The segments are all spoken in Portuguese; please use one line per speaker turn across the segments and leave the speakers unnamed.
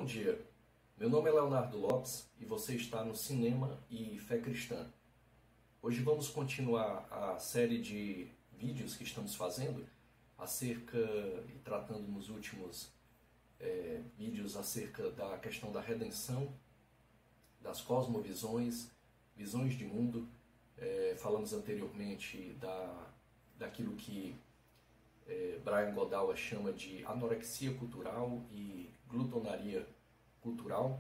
Bom dia, meu nome é Leonardo Lopes e você está no Cinema e Fé Cristã. Hoje vamos continuar a série de vídeos que estamos fazendo acerca e tratando nos últimos vídeos acerca da questão da redenção, das cosmovisões, visões de mundo. Falamos anteriormente daquilo que Brian Godawa chama de anorexia cultural e glutonaria cultural,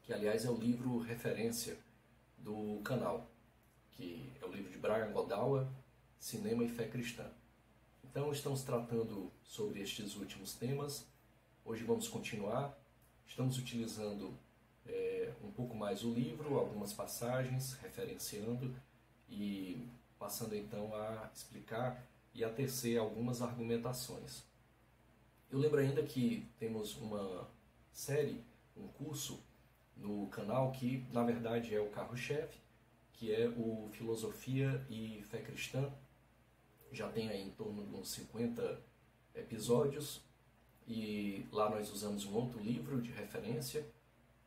que aliás é o livro referência do canal, que é o livro de Brian Godawa, Cinema e Fé Cristã. Então estamos tratando sobre estes últimos temas. Hoje vamos continuar. Estamos utilizando um pouco mais o livro, algumas passagens, referenciando e passando então a explicar e a tecer algumas argumentações. Eu lembro ainda que temos uma série, um curso no canal que na verdade é o carro-chefe, que é o Filosofia e Fé Cristã. Já tem aí em torno de uns 50 episódios e lá nós usamos um outro livro de referência,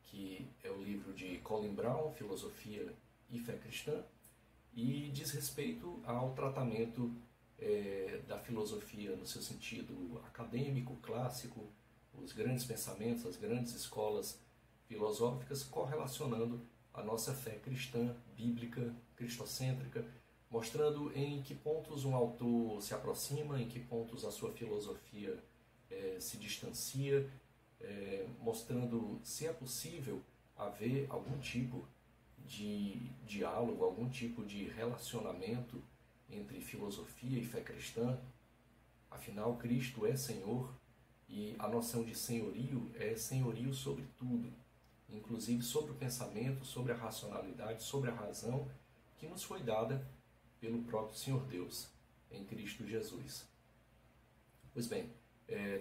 que é o livro de Colin Brown, Filosofia e Fé Cristã, e diz respeito ao tratamento da filosofia no seu sentido acadêmico, clássico, os grandes pensamentos, as grandes escolas filosóficas, correlacionando a nossa fé cristã, bíblica, cristocêntrica, mostrando em que pontos um autor se aproxima, em que pontos a sua filosofia se distancia, mostrando se é possível haver algum tipo de diálogo, algum tipo de relacionamento entre filosofia e fé cristã. Afinal, Cristo é Senhor e a noção de senhorio é senhorio sobre tudo, inclusive sobre o pensamento, sobre a racionalidade, sobre a razão que nos foi dada pelo próprio Senhor Deus, em Cristo Jesus. Pois bem,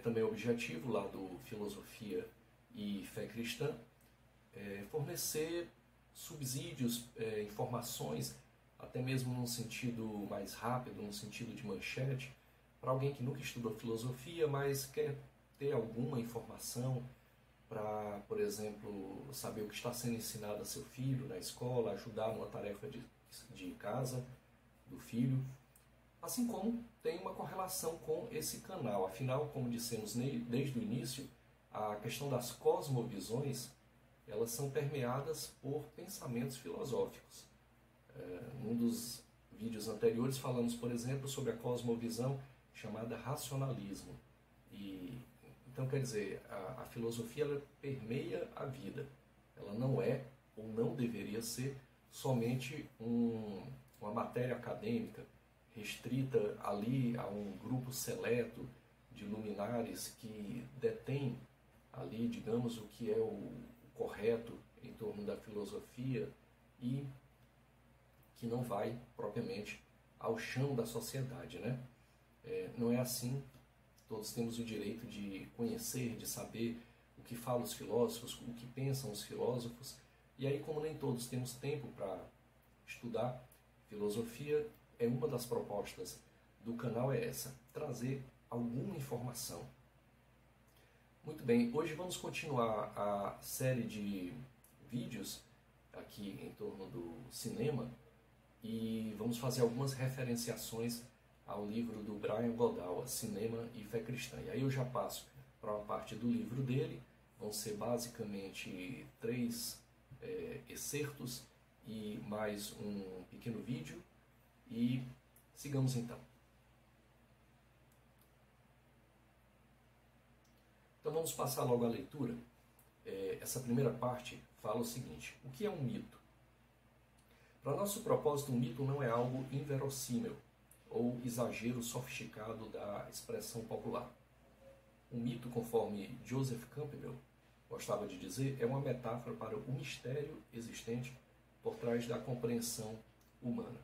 também o objetivo lá do Filosofia e Fé Cristã é fornecer subsídios, informações, até mesmo num sentido mais rápido, num sentido de manchete, para alguém que nunca estudou filosofia, mas quer ter alguma informação para, por exemplo, saber o que está sendo ensinado a seu filho na escola, ajudar numa tarefa de casa do filho. Assim como tem uma correlação com esse canal. Afinal, como dissemos desde o início, a questão das cosmovisões, elas são permeadas por pensamentos filosóficos. Num dos vídeos anteriores falamos, por exemplo, sobre a cosmovisão chamada racionalismo. Então, quer dizer, a filosofia ela permeia a vida. Ela não é, ou não deveria ser, somente uma matéria acadêmica restrita ali a um grupo seleto de luminares que detém ali, digamos, o que é o correto em torno da filosofia e que não vai propriamente ao chão da sociedade, né? Não é assim. Todos temos o direito de conhecer, de saber o que falam os filósofos, o que pensam os filósofos. E aí, como nem todos temos tempo para estudar filosofia, uma das propostas do canal é essa, trazer alguma informação. Muito bem, hoje vamos continuar a série de vídeos aqui em torno do cinema e vamos fazer algumas referenciações ao livro do Brian Godawa, Cinema e Fé Cristã. E aí eu já passo para uma parte do livro dele, vão ser basicamente 3 excertos e mais um pequeno vídeo, e sigamos então. Então vamos passar logo à leitura. Essa primeira parte fala o seguinte: o que é um mito? Para nosso propósito, um mito não é algo inverossímil ou exagero sofisticado da expressão popular. Um mito, conforme Joseph Campbell gostava de dizer, é uma metáfora para o mistério existente por trás da compreensão humana.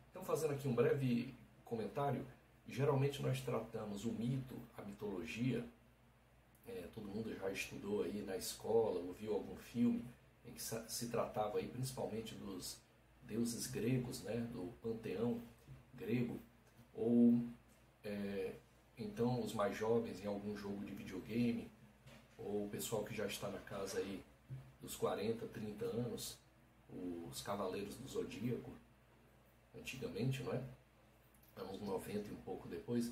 Então, fazendo aqui um breve comentário, geralmente nós tratamos o mito, a mitologia, todo mundo já estudou aí na escola, ouviu algum filme em que se tratava aí principalmente dos deuses gregos, né, do panteão grego, ou então os mais jovens em algum jogo de videogame, ou o pessoal que já está na casa aí dos 40, 30 anos, os Cavaleiros do Zodíaco, antigamente, não é? Anos 90 e um pouco depois.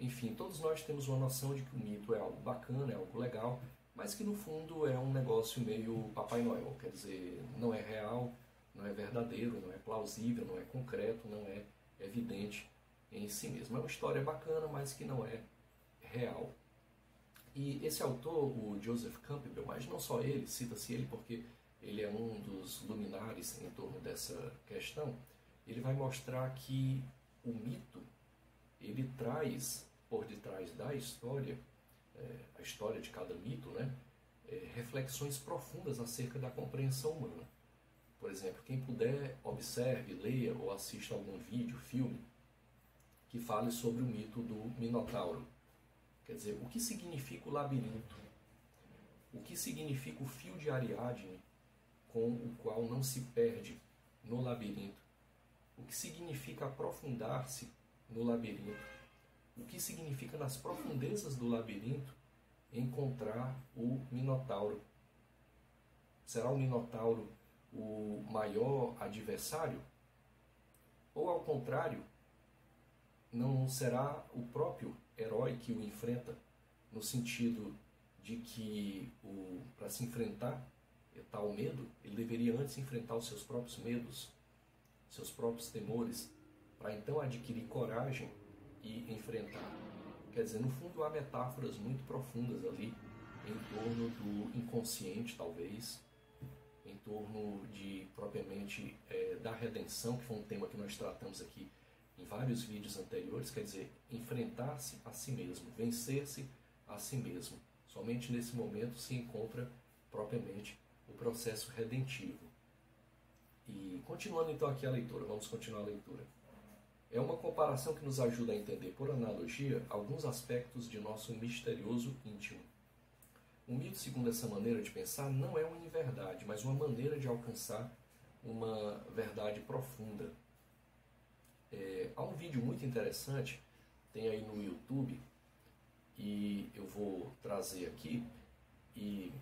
Enfim, todos nós temos uma noção de que o mito é algo bacana, é algo legal, mas que no fundo é um negócio meio Papai Noel, quer dizer, não é real, não é verdadeiro, não é plausível, não é concreto, não é evidente em si mesmo. É uma história bacana, mas que não é real. E esse autor, o Joseph Campbell, mas não só ele, cita-se ele porque ele é um dos luminares em torno dessa questão, ele vai mostrar que o mito, ele traz por detrás da história, a história de cada mito, né, reflexões profundas acerca da compreensão humana. Por exemplo, quem puder, observe, leia ou assista algum vídeo, filme, que fale sobre o mito do Minotauro. Quer dizer, o que significa o labirinto? O que significa o fio de Ariadne com o qual não se perde no labirinto? O que significa aprofundar-se no labirinto? O que significa nas profundezas do labirinto encontrar o Minotauro? Será o Minotauro o maior adversário? Ou ao contrário, não será o próprio herói que o enfrenta, no sentido de que para se enfrentar tal medo, ele deveria antes enfrentar os seus próprios medos, seus próprios temores, para então adquirir coragem e enfrentar. Quer dizer, no fundo há metáforas muito profundas ali, em torno do inconsciente, talvez, em torno de, propriamente, da redenção, que foi um tema que nós tratamos aqui em vários vídeos anteriores, quer dizer, enfrentar-se a si mesmo, vencer-se a si mesmo. Somente nesse momento se encontra, propriamente, o processo redentivo. E continuando então aqui a leitura, vamos continuar a leitura. É uma comparação que nos ajuda a entender, por analogia, alguns aspectos de nosso misterioso íntimo. O mito, segundo essa maneira de pensar, não é uma inverdade, mas uma maneira de alcançar uma verdade profunda. Há um vídeo muito interessante, tem aí no YouTube, e eu vou trazer aqui, e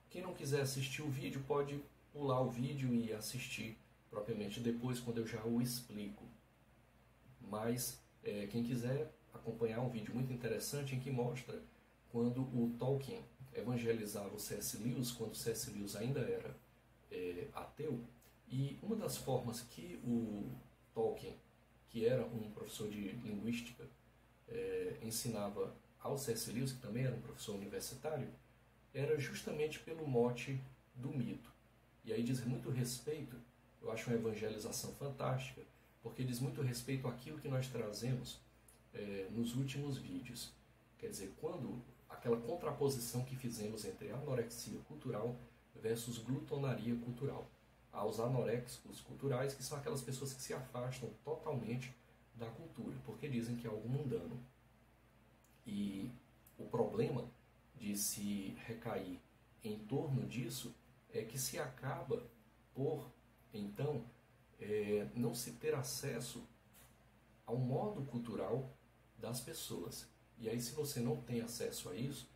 quem não quiser assistir o vídeo pode pular o vídeo e assistir propriamente depois, quando eu já o explico. Mas quem quiser acompanhar um vídeo muito interessante em que mostra quando o Tolkien evangelizava o C.S. Lewis, quando o C.S. Lewis ainda era ateu, e uma das formas que o Tolkien, que era um professor de linguística, ensinava ao C.S. Lewis, que também era um professor universitário, era justamente pelo mote do mito. E aí diz muito respeito, eu acho uma evangelização fantástica, porque diz muito respeito àquilo que nós trazemos nos últimos vídeos. Quer dizer, quando aquela contraposição que fizemos entre anorexia cultural versus glutonaria cultural. Há os anoréxicos culturais, que são aquelas pessoas que se afastam totalmente da cultura, porque dizem que é algo mundano. E o problema de se recair em torno disso é que se acaba por, então, não se ter acesso ao modo cultural das pessoas. E aí, se você não tem acesso a isso,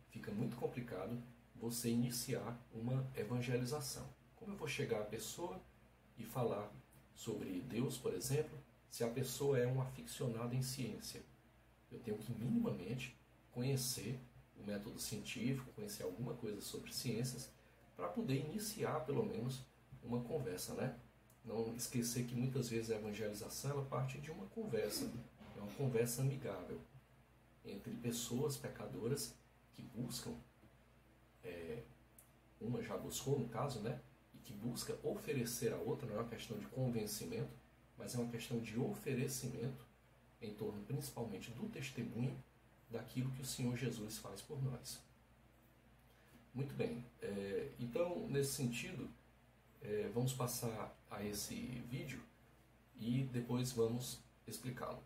fica muito complicado você iniciar uma evangelização. Como eu vou chegar à pessoa e falar sobre Deus, por exemplo, se a pessoa é um aficionado em ciência? Eu tenho que minimamente conhecer o método científico, conhecer alguma coisa sobre ciências, para poder iniciar, pelo menos, uma conversa, né? Não esquecer que muitas vezes a evangelização ela parte de uma conversa, é uma conversa amigável entre pessoas pecadoras que buscam, uma já buscou no caso, né? E que busca oferecer a outra, não é uma questão de convencimento, mas é uma questão de oferecimento em torno principalmente do testemunho daquilo que o Senhor Jesus faz por nós. Muito bem, então nesse sentido, vamos passar a esse vídeo e depois vamos explicá-lo.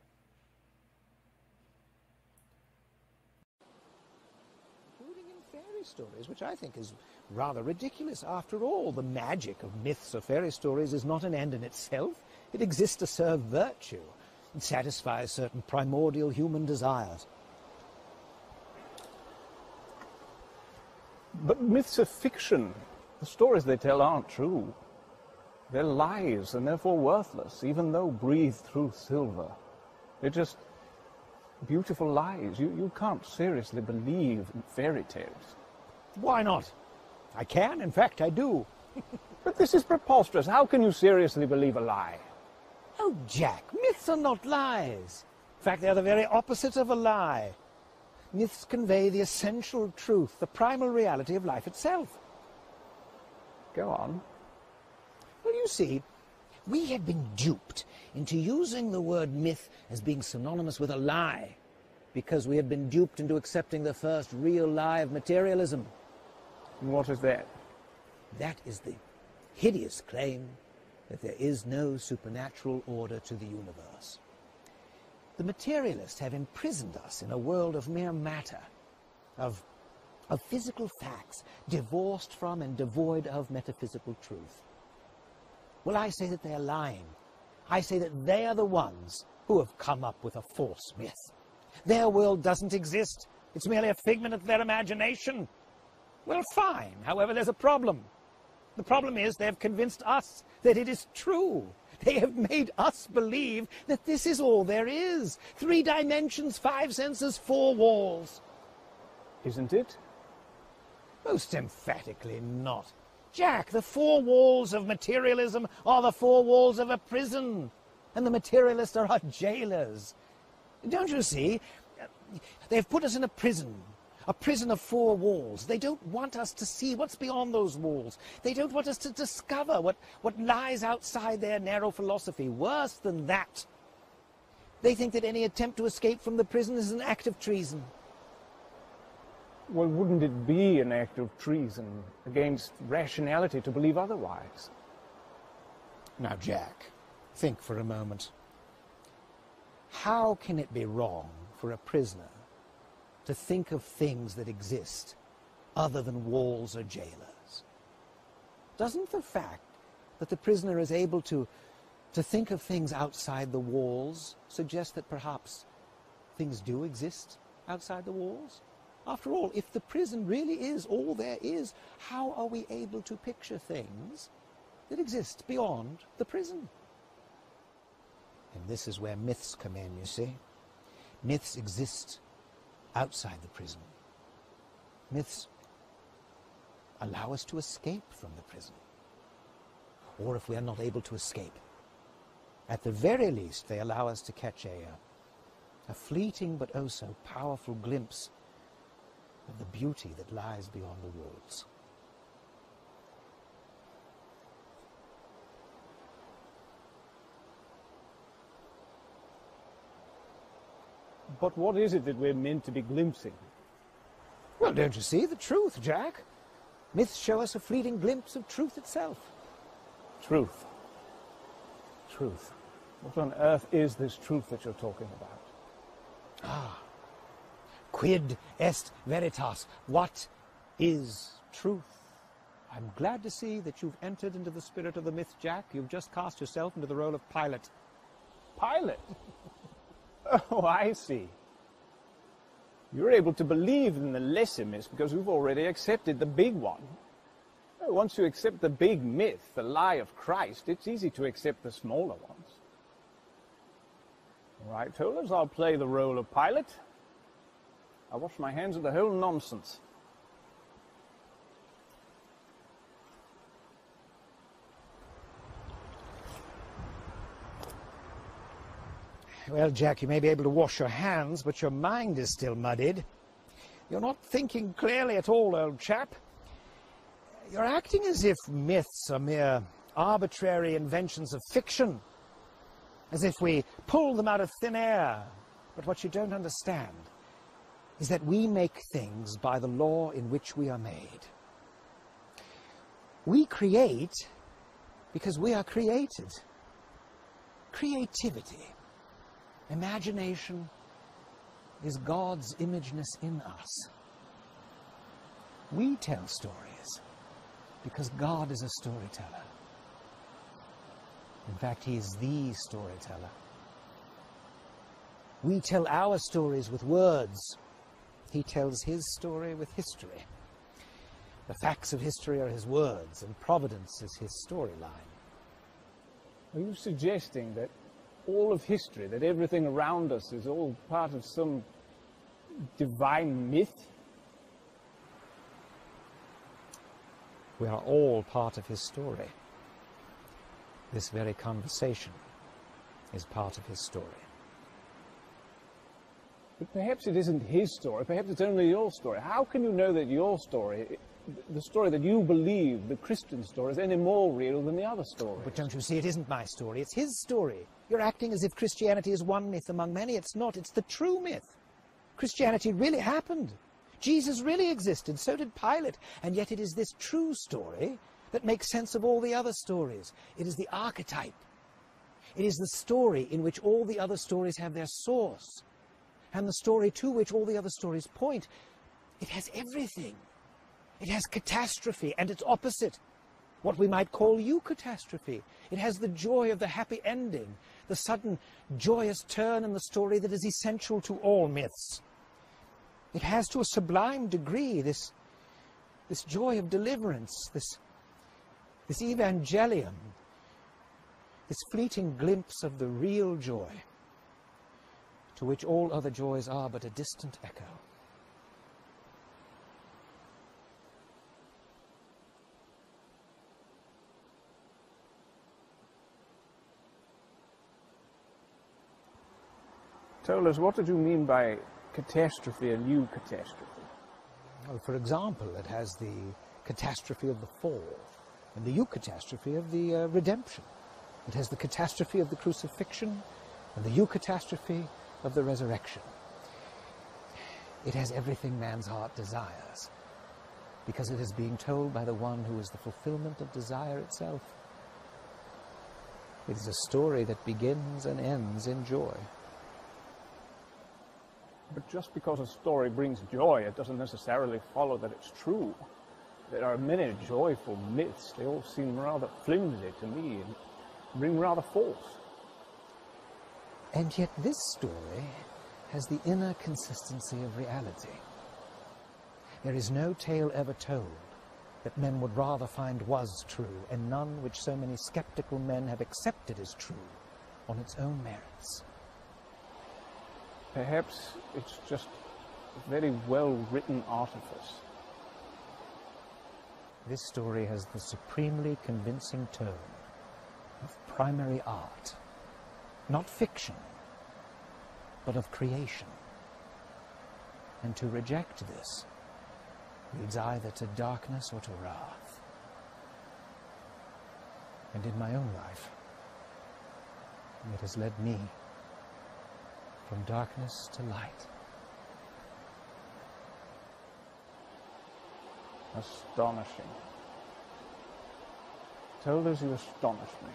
Fairy stories, which I think is rather ridiculous. After all, the magic of myths or fairy stories is not an end in itself. It exists to serve virtue and satisfy certain primordial human desires.
But myths are fiction. The stories they tell aren't true. They're lies and therefore worthless, even though breathed through silver. They're just beautiful lies. You can't seriously believe in fairy tales.
Why not? I can, in fact, I do.
But this is preposterous. How can you seriously believe a lie?
Oh, Jack, myths are not lies. In fact, they're the very opposite of a lie. Myths convey the essential truth, the primal reality of life itself.
Go on.
Well, you see, we had been duped into using the word myth as being synonymous with a lie, because we had been duped into accepting the first real lie of materialism.
And what is that?
That is the hideous claim that there is no supernatural order to the universe. The materialists have imprisoned us in a world of mere matter, of physical facts, divorced from and devoid of metaphysical truth. Well, I say that they are lying. I say that they are the ones who have come up with a false myth. Their world doesn't exist. It's merely a figment of their imagination. Well, fine. However, there's a problem. The problem is they have convinced us that it is true. They have made us believe that this is all there is. 3 dimensions, 5 senses, 4 walls.
Isn't it?
Most emphatically not. Jack, the 4 walls of materialism are the 4 walls of a prison, and the materialists are our jailers. Don't you see? They've put us in a prison of 4 walls. They don't want us to see what's beyond those walls. They don't want us to discover what lies outside their narrow philosophy. Worse than that, they think that any attempt to escape from the prison is an act of treason.
Well, wouldn't it be an act of treason against rationality to believe otherwise?
Now, Jack, think for a moment. How can it be wrong for a prisoner to think of things that exist other than walls or jailers? Doesn't the fact that the prisoner is able to think of things outside the walls suggest that perhaps things do exist outside the walls? After all, if the prison really is all there is, how are we able to picture things that exist beyond the prison? And this is where myths come in, you see. Myths exist outside the prison. Myths allow us to escape from the prison. Or if we are not able to escape, at the very least they allow us to catch a fleeting but oh so powerful glimpse of the beauty that lies beyond the walls.
But what is it that we're meant to be glimpsing?
Well, don't you see? The truth, Jack. Myths show us a fleeting glimpse of truth itself.
Truth. Truth. What on earth is this truth that you're talking about?
Quid est veritas? What is truth? I'm glad to see that you've entered into the spirit of the myth, Jack. You've just cast yourself into the role of Pilate.
Pilate? Oh, I see. You're able to believe in the lesser myths because we've already accepted the big one. Once you accept the big myth, the lie of Christ, it's easy to accept the smaller ones. All right, Tollers, I'll play the role of Pilate. I'll wash my hands of the whole nonsense.
Well, Jack, you may be able to wash your hands, but your mind is still muddied. You're not thinking clearly at all, old chap. You're acting as if myths are mere arbitrary inventions of fiction, as if we pull them out of thin air. But what you don't understand is that we make things by the law in which we are made. We create because we are created. Creativity, imagination, is God's imageness in us. We tell stories because God is a storyteller. In fact, he is the storyteller. We tell our stories with words. He tells his story with history. The facts of history are his words, and providence is his storyline.
Are you suggesting that all of history, that everything around us is all part of some divine myth?
We are all part of his story. This very conversation is part of his story.
But perhaps it isn't his story, perhaps it's only your story. How can you know that your story, the story that you believe, the Christian story, is any more real than the other stories?
But don't you see, it isn't my story, it's his story. You're acting as if Christianity is one myth among many. It's not, it's the true myth. Christianity really happened. Jesus really existed, so did Pilate. And yet it is this true story that makes sense of all the other stories. It is the archetype. It is the story in which all the other stories have their source, and the story to which all the other stories point. It has everything. It has catastrophe and its opposite, what we might call eucatastrophe. It has the joy of the happy ending, the sudden joyous turn in the story that is essential to all myths. It has to a sublime degree this joy of deliverance, this evangelium, this fleeting glimpse of the real joy, to which all other joys are but a distant echo.
Tell us, what did you mean by catastrophe and eucatastrophe?
Well, for example, it has the catastrophe of the fall and the eucatastrophe of the redemption. It has the catastrophe of the crucifixion and the eucatastrophe of the resurrection. It has everything man's heart desires, because it is being told by the one who is the fulfillment of desire itself. It is a story that begins and ends in joy.
But just because a story brings joy, it doesn't necessarily follow that it's true. There are many joyful myths. They all seem rather flimsy to me and ring rather false.
And yet this story has the inner consistency of reality. There is no tale ever told that men would rather find was true, and none which so many skeptical men have accepted as true on its own merits.
Perhaps it's just a very well-written artifice.
This story has the supremely convincing tone of primary art, not fiction, but of creation. And to reject this leads either to darkness or to wrath. And in my own life, it has led me from darkness to light.
Astonishing. Tolders, you astonish me.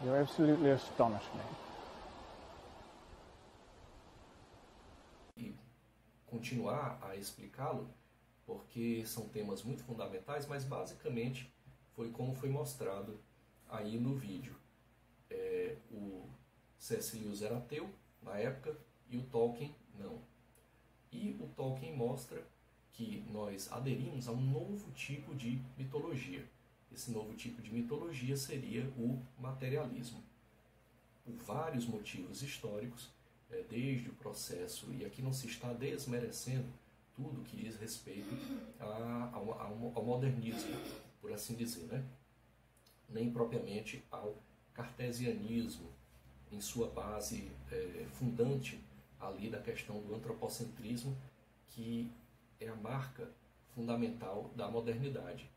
You absolutely astonish me.
E continuar a explicá-lo, porque são temas muito fundamentais, mas basicamente foi como foi mostrado aí no vídeo. O C.S. Lewis era ateu na época e o Tolkien não. E o Tolkien mostra que nós aderimos a um novo tipo de mitologia. Esse novo tipo de mitologia seria o materialismo. Por vários motivos históricos, desde o processo, e aqui não se está desmerecendo tudo que diz respeito ao modernismo, por assim dizer, né? Nem propriamente ao cartesianismo, em sua base fundante ali da questão do antropocentrismo, que é a marca fundamental da modernidade.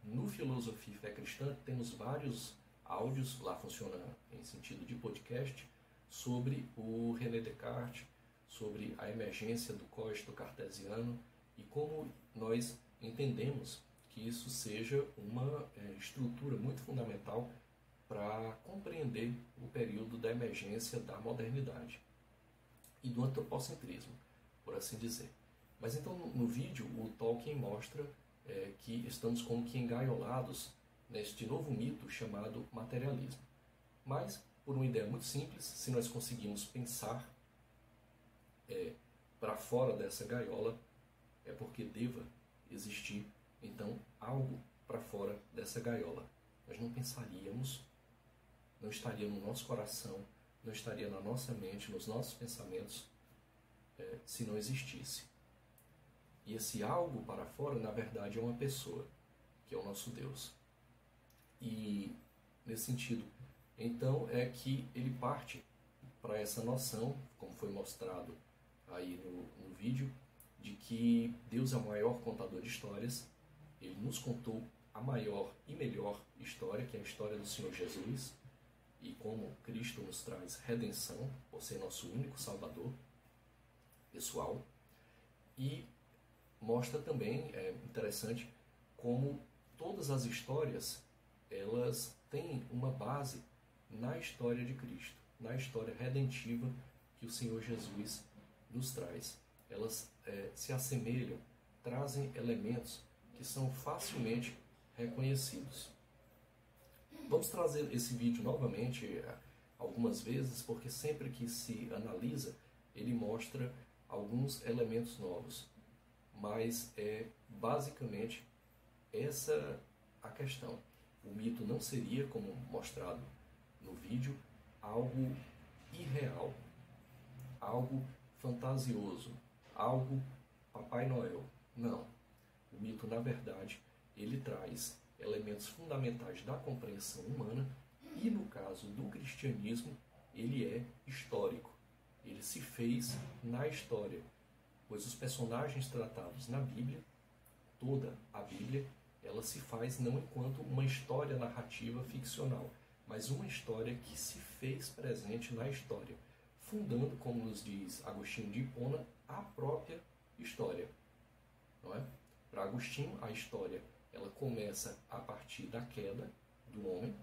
No Filosofia e Fé Cristã temos vários áudios, lá funciona em sentido de podcast, sobre o René Descartes, sobre a emergência do cogito cartesiano e como nós entendemos que isso seja uma estrutura muito fundamental para compreender o período da emergência da modernidade e do antropocentrismo, por assim dizer. Mas então no vídeo o Tolkien mostra que estamos como que engaiolados neste novo mito chamado materialismo. Mas, por uma ideia muito simples, se nós conseguimos pensar para fora dessa gaiola, é porque deva existir, então, algo para fora dessa gaiola. Nós não pensaríamos, não estaria no nosso coração, não estaria na nossa mente, nos nossos pensamentos, se não existisse. E esse algo para fora, na verdade, é uma pessoa, que é o nosso Deus. E, nesse sentido, então, é que ele parte para essa noção, como foi mostrado aí no vídeo, de que Deus é o maior contador de histórias. Ele nos contou a maior e melhor história, que é a história do Senhor Jesus, e como Cristo nos traz redenção, por ser nosso único Salvador pessoal. E mostra também, é interessante, como todas as histórias, elas têm uma base na história de Cristo, na história redentiva que o Senhor Jesus nos traz. Elas se assemelham, trazem elementos que são facilmente reconhecidos. Vamos trazer esse vídeo novamente algumas vezes, porque sempre que se analisa, ele mostra alguns elementos novos. Mas é basicamente essa a questão. O mito não seria, como mostrado no vídeo, algo irreal, algo fantasioso, algo Papai Noel. Não. O mito, na verdade, ele traz elementos fundamentais da compreensão humana e, no caso do cristianismo, ele é histórico. Ele se fez na história, pois os personagens tratados na Bíblia, toda a Bíblia, ela se faz não enquanto uma história narrativa ficcional, mas uma história que se fez presente na história, fundando, como nos diz Agostinho de Hipona, a própria história. Não é? Para Agostinho, a história ela começa a partir da queda do homem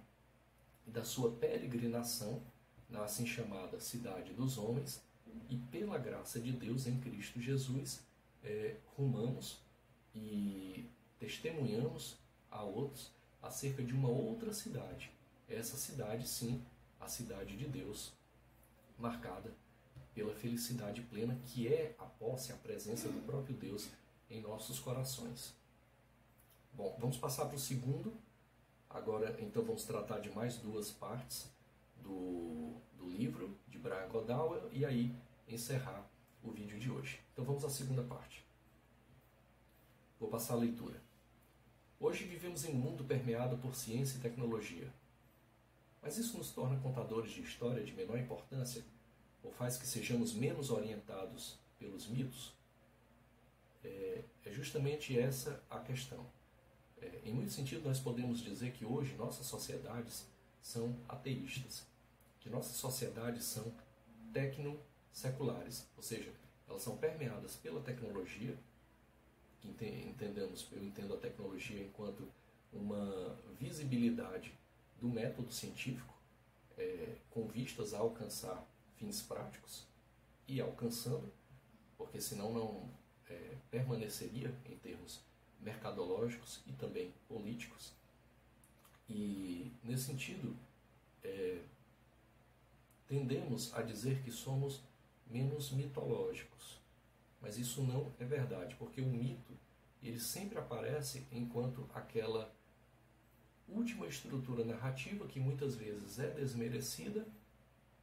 e da sua peregrinação na assim chamada cidade dos homens, e pela graça de Deus em Cristo Jesus, rumamos e testemunhamos a outros acerca de uma outra cidade. Essa cidade, sim, a cidade de Deus, marcada pela felicidade plena, que é a posse, a presença do próprio Deus em nossos corações. Bom, vamos passar para o segundo. Agora, então, vamos tratar de mais duas partes do livro de Brian Godawa e aí encerrar o vídeo de hoje. Então vamos à segunda parte. Vou passar a leitura. Hoje vivemos em um mundo permeado por ciência e tecnologia. Mas isso nos torna contadores de história de menor importância? Ou faz que sejamos menos orientados pelos mitos? É justamente essa a questão. Em muito sentido, nós podemos dizer que hoje nossas sociedades são ateístas, que nossas sociedades são tecno-seculares, ou seja, elas são permeadas pela tecnologia, que eu entendo a tecnologia enquanto uma visibilidade do método científico, com vistas a alcançar fins práticos, e alcançando, porque senão não permaneceria em termos mercadológicos e também políticos. E, nesse sentido, tendemos a dizer que somos menos mitológicos. Mas isso não é verdade, porque o mito ele sempre aparece enquanto aquela última estrutura narrativa que muitas vezes é desmerecida,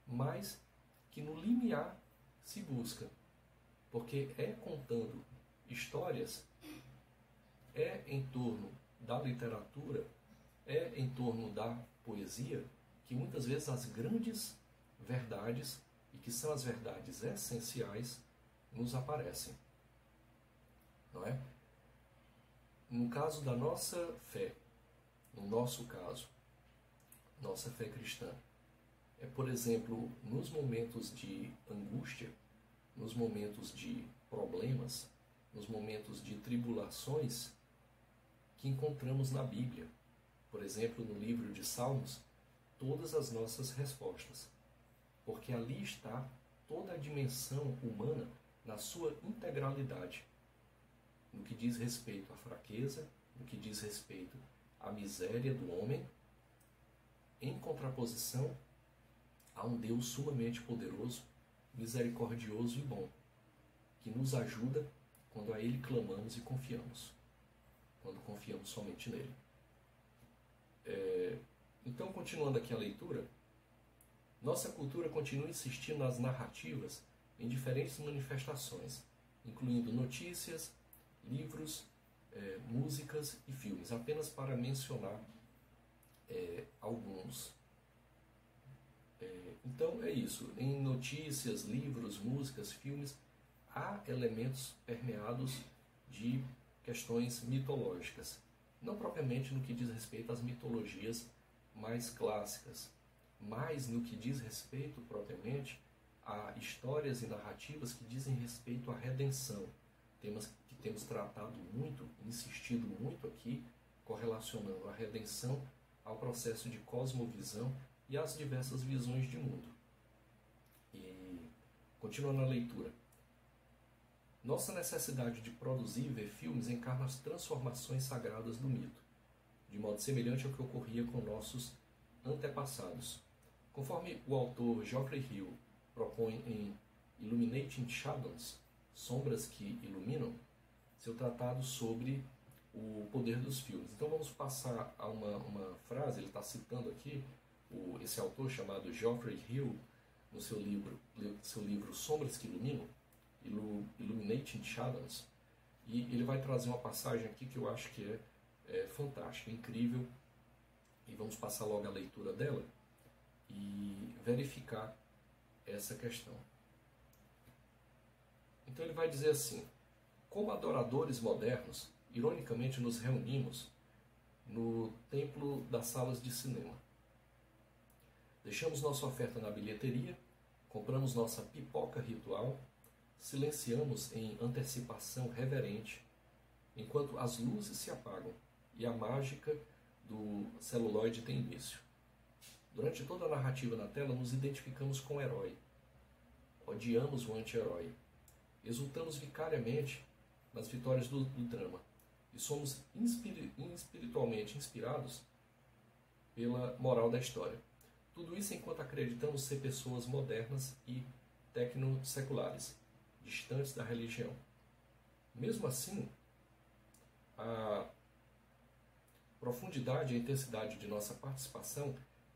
mas que no limiar se busca. Porque é contando histórias, é em torno da literatura, é em torno da poesia, que muitas vezes as grandes verdades, e que são as verdades essenciais, nos aparecem. Não é? No caso da nossa fé, no nosso caso, nossa fé cristã, por exemplo, nos momentos de angústia, nos momentos de problemas, nos momentos de tribulações que encontramos na Bíblia. Por exemplo, no livro de Salmos, todas as nossas respostas. Porque ali está toda a dimensão humana na sua integralidade. No que diz respeito à fraqueza, no que diz respeito à miséria do homem, em contraposição a um Deus sumamente poderoso, misericordioso e bom, que nos ajuda quando a Ele clamamos e confiamos, quando confiamos somente nele. Então, continuando aqui a leitura, nossa cultura continua insistindo nas narrativas em diferentes manifestações, incluindo notícias, livros, músicas e filmes, apenas para mencionar alguns. Então é isso, em notícias, livros, músicas, filmes, há elementos permeados de questões mitológicas, não propriamente no que diz respeito às mitologias mais clássicas, mas no que diz respeito propriamente a histórias e narrativas que dizem respeito à redenção, temas que temos tratado muito, insistido muito aqui, correlacionando a redenção ao processo de cosmovisão e às diversas visões de mundo. E, continuando a leitura, nossa necessidade de produzir e ver filmes encarna as transformações sagradas do mito, de modo semelhante ao que ocorria com nossos antepassados. Conforme o autor Geoffrey Hill propõe em Illuminating Shadows, Sombras que Iluminam, seu tratado sobre o poder dos filmes. Então vamos passar a uma frase, ele está citando aqui esse autor chamado Geoffrey Hill, no seu livro Sombras que Iluminam, Illuminating Shadows, e ele vai trazer uma passagem aqui que eu acho que é fantástica, incrível, e vamos passar logo a leitura dela e verificar essa questão. Então ele vai dizer assim: como adoradores modernos, ironicamente nos reunimos no templo das salas de cinema. Deixamos nossa oferta na bilheteria, compramos nossa pipoca ritual, silenciamos em antecipação reverente, enquanto as luzes se apagam e a mágica do celuloide tem início. Durante toda a narrativa na tela, nos identificamos com o herói. Odiamos o anti-herói. Exultamos vicariamente nas vitórias do drama. E somos espiritualmente inspirados pela moral da história. Tudo isso enquanto acreditamos ser pessoas modernas e tecno-seculares, distantes da religião. Mesmo assim, a profundidade e a intensidade de nossa participação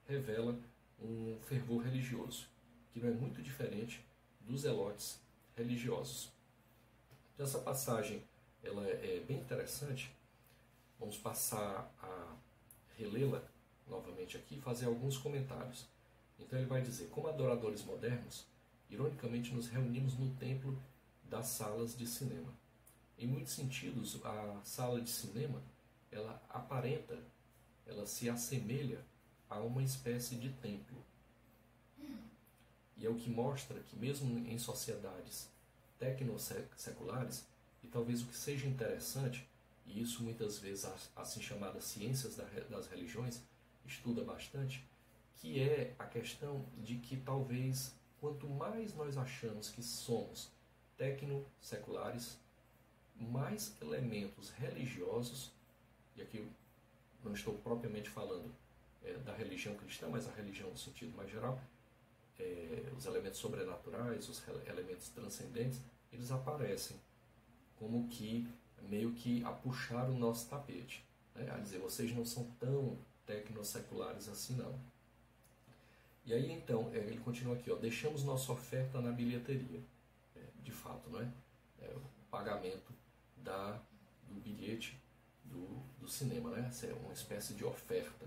revela um fervor religioso, que não é muito diferente dos zelotes religiosos. Então, essa passagem ela é bem interessante. Vamos passar a relê-la novamente aqui e fazer alguns comentários. Então ele vai dizer: como adoradores modernos, ironicamente nos reunimos no templo das salas de cinema. Em muitos sentidos, a sala de cinema, ela aparenta, ela se assemelha a uma espécie de templo. E é o que mostra que mesmo em sociedades tecno-seculares, e talvez o que seja interessante, e isso muitas vezes as assim chamadas ciências das religiões estuda bastante, que é a questão de que talvez quanto mais nós achamos que somos tecno-seculares, mais elementos religiosos, e aqui eu não estou propriamente falando da religião cristã, mas a religião no sentido mais geral, os elementos sobrenaturais, os elementos transcendentes, eles aparecem como que meio que a puxar o nosso tapete, né? A dizer, vocês não são tão tecno-seculares assim não. E aí então, ele continua aqui, ó, deixamos nossa oferta na bilheteria, de fato, não é? O pagamento do bilhete do cinema, né? Essa é uma espécie de oferta.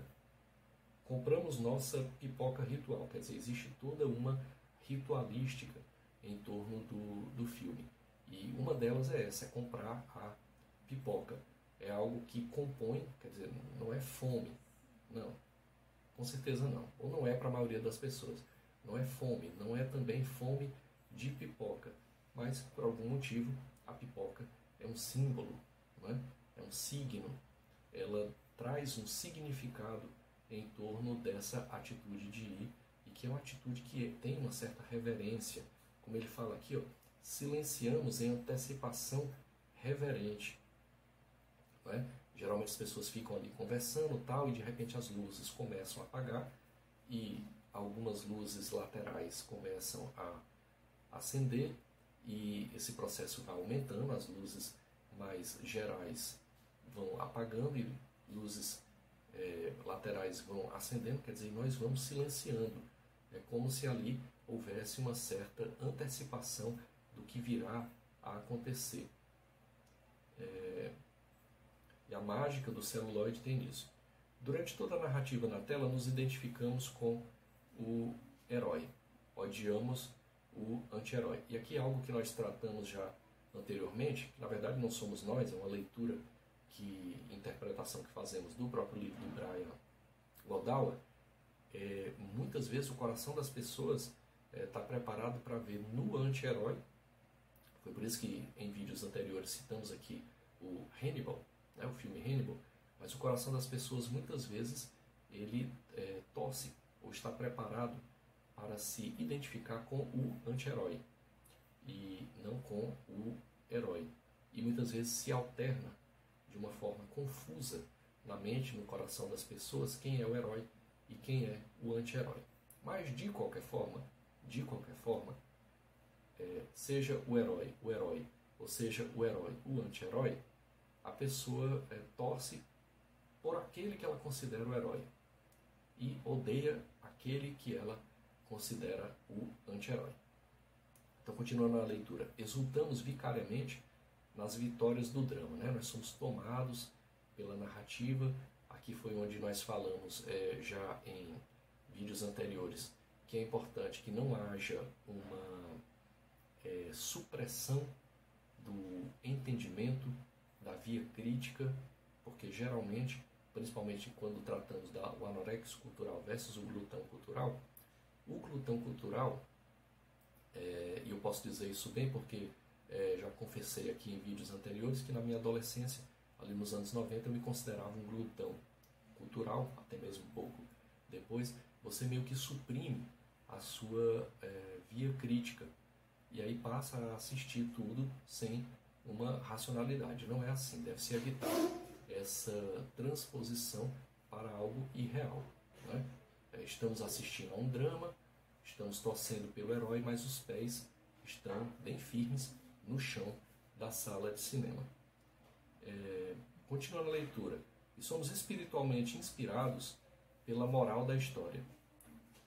Compramos nossa pipoca ritual, quer dizer, existe toda uma ritualística em torno do filme. E uma delas é essa, é comprar a pipoca. É algo que compõe, quer dizer, não é fome, não, com certeza não. Ou não é para a maioria das pessoas. Não é fome, não é também fome de pipoca. Mas, por algum motivo, a pipoca é um símbolo, não é? É um signo. Ela traz um significado em torno dessa atitude de ir, e que é uma atitude que tem uma certa reverência. Como ele fala aqui, ó, silenciamos em antecipação reverente. Não é? Geralmente as pessoas ficam ali conversando tal, e de repente as luzes começam a apagar e algumas luzes laterais começam a acender, e esse processo vai aumentando, as luzes mais gerais vão apagando e luzes laterais vão acendendo, quer dizer, nós vamos silenciando. É como se ali houvesse uma certa antecipação do que virá a acontecer. E a mágica do celuloide tem isso. Durante toda a narrativa na tela, nos identificamos com o herói. Odiamos o anti-herói. E aqui é algo que nós tratamos já anteriormente, que na verdade não somos nós, é uma leitura, interpretação que fazemos do próprio livro do Brian Godawa. Muitas vezes o coração das pessoas está preparado para ver no anti-herói. Foi por isso que em vídeos anteriores citamos aqui o Hannibal, né, o filme Hannibal, mas o coração das pessoas muitas vezes ele torce ou está preparado para se identificar com o anti-herói e não com o herói. E muitas vezes se alterna de uma forma confusa na mente, no coração das pessoas, quem é o herói e quem é o anti-herói. Mas de qualquer forma, seja o herói, ou seja o herói, o anti-herói, a pessoa torce por aquele que ela considera o herói e odeia aquele que ela considera o anti-herói. Então, continuando a leitura, exultamos vicariamente nas vitórias do drama, né? Nós somos tomados pela narrativa. Aqui foi onde nós falamos já em vídeos anteriores que é importante que não haja uma supressão do entendimento da via crítica, porque geralmente, principalmente quando tratamos do anorexo cultural versus o glutão cultural, e eu posso dizer isso bem porque já confessei aqui em vídeos anteriores que na minha adolescência, ali nos anos 90, eu me considerava um glutão cultural, até mesmo um pouco depois. Você meio que suprime a sua via crítica e aí passa a assistir tudo sem uma racionalidade. Não é assim, deve-se evitar essa transposição para algo irreal, né? Estamos assistindo a um drama, estamos torcendo pelo herói, mas os pés estão bem firmes no chão da sala de cinema. Continuando a leitura, e somos espiritualmente inspirados pela moral da história.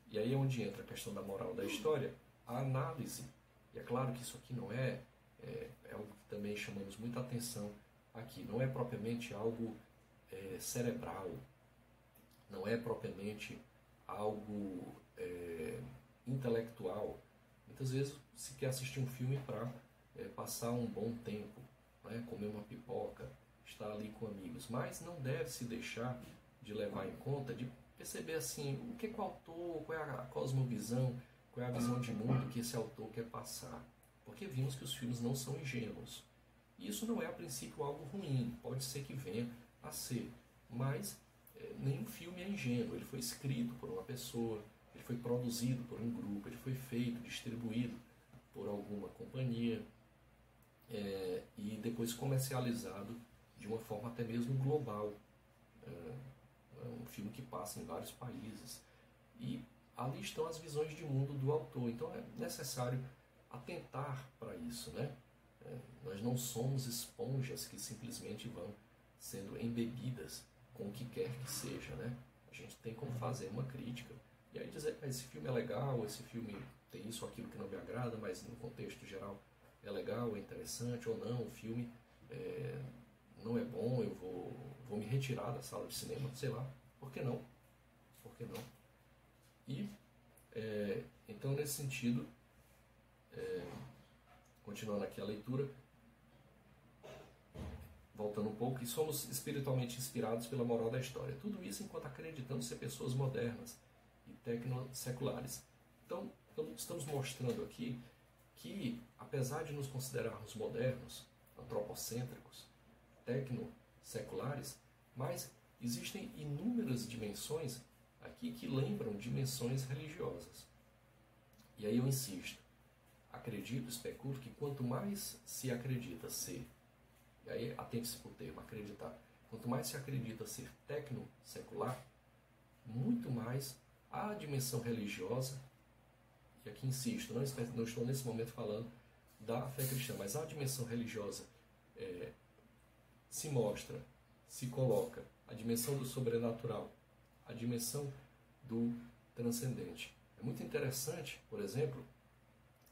E aí é onde entra a questão da moral da história, a análise. E é claro que isso aqui não é algo que também chamamos muita atenção aqui. Não é propriamente algo cerebral, não é propriamente algo intelectual. Muitas vezes se quer assistir um filme para passar um bom tempo, né? Comer uma pipoca, estar ali com amigos, mas não deve se deixar de levar em conta, de perceber assim, o que é o autor, qual é a cosmovisão, qual é a visão de mundo que esse autor quer passar. Porque vimos que os filmes não são ingênuos. E isso não é, a princípio, algo ruim, pode ser que venha a ser, mas nenhum filme é ingênuo. Ele foi escrito por uma pessoa, ele foi produzido por um grupo, ele foi feito, distribuído por alguma companhia e depois comercializado de uma forma até mesmo global. Um filme que passa em vários países. E ali estão as visões de mundo do autor. Então é necessário atentar para isso, né? Nós não somos esponjas que simplesmente vão sendo embebidas com o que quer que seja, né? A gente tem como fazer uma crítica e aí dizer, esse filme é legal, esse filme tem isso ou aquilo que não me agrada, mas no contexto geral é legal, é interessante, ou não, o filme não é bom, eu vou me retirar da sala de cinema, sei lá, por que não? Por que não? E, então, nesse sentido, continuando aqui a leitura, voltando um pouco, e somos espiritualmente inspirados pela moral da história. Tudo isso enquanto acreditamos ser pessoas modernas e tecno-seculares. Então, estamos mostrando aqui que, apesar de nos considerarmos modernos, antropocêntricos, tecno-seculares, mas existem inúmeras dimensões aqui que lembram dimensões religiosas. E aí eu insisto, acredito, especulo que quanto mais se acredita ser, e aí atente-se por termo, acreditar, quanto mais se acredita ser tecno-secular, muito mais a dimensão religiosa, e aqui insisto, não estou nesse momento falando da fé cristã, mas a dimensão religiosa se mostra, se coloca, a dimensão do sobrenatural, a dimensão do transcendente. É muito interessante, por exemplo,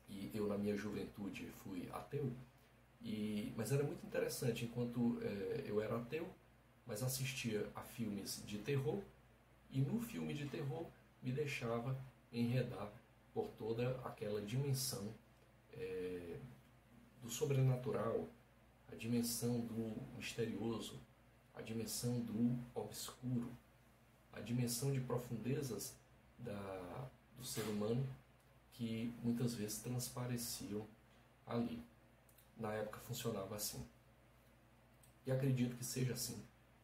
e eu na minha juventude fui ateu, mas era muito interessante, enquanto eu era ateu, mas assistia a filmes de terror, e no filme de terror me deixava enredar por toda aquela dimensão do sobrenatural, a dimensão do misterioso, a dimensão do obscuro, a dimensão de profundezas do ser humano que muitas vezes transpareciam ali. Na época funcionava assim. E acredito que seja assim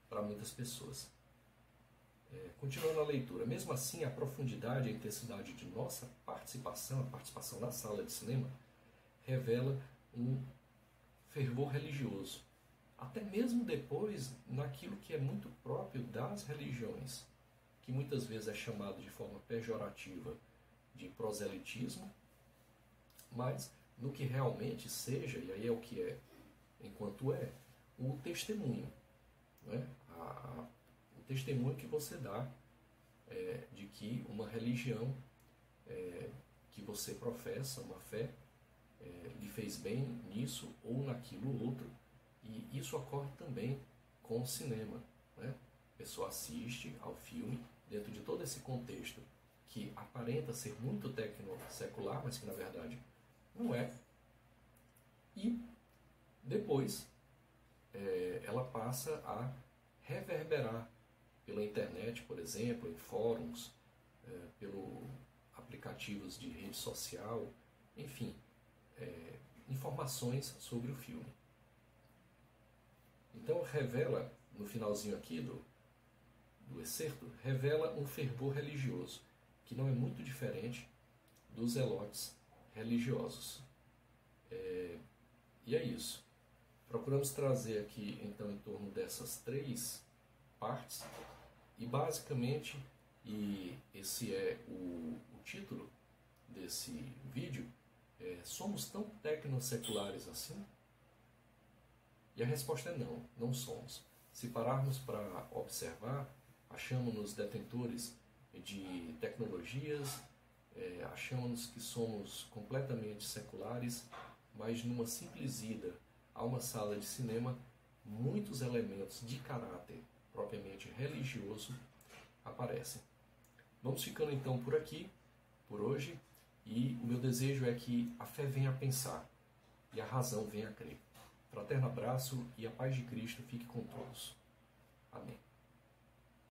para muitas pessoas. Continuando a leitura, mesmo assim a profundidade e a intensidade de nossa participação, a participação na sala de cinema, revela um fervor religioso, até mesmo depois naquilo que é muito próprio das religiões, que muitas vezes é chamado de forma pejorativa de proselitismo, mas no que realmente seja, e aí é o que é, enquanto é, o testemunho, né? O testemunho que você dá de que uma religião que você professa, uma fé, lhe fez bem nisso ou naquilo outro. E isso ocorre também com o cinema, né? A pessoa assiste ao filme dentro de todo esse contexto que aparenta ser muito tecno-secular, mas que na verdade não é. E depois ela passa a reverberar pela internet, por exemplo, em fóruns, pelo aplicativos de rede social, enfim, informações sobre o filme. Então revela, no finalzinho aqui do excerto, revela um fervor religioso, que não é muito diferente dos zelotes religiosos. E é isso. Procuramos trazer aqui, então, em torno dessas 3 partes, e basicamente, e esse é o título desse vídeo, somos tão tecno-seculares assim? E a resposta é não, não somos. Se pararmos para observar, achamos-nos detentores de tecnologias, achamos que somos completamente seculares, mas numa simples ida a uma sala de cinema, muitos elementos de caráter propriamente religioso aparecem. Vamos ficando então por aqui, por hoje, e o meu desejo é que a fé venha a pensar e a razão venha a crer. Fraterno abraço e a paz de Cristo fique com todos.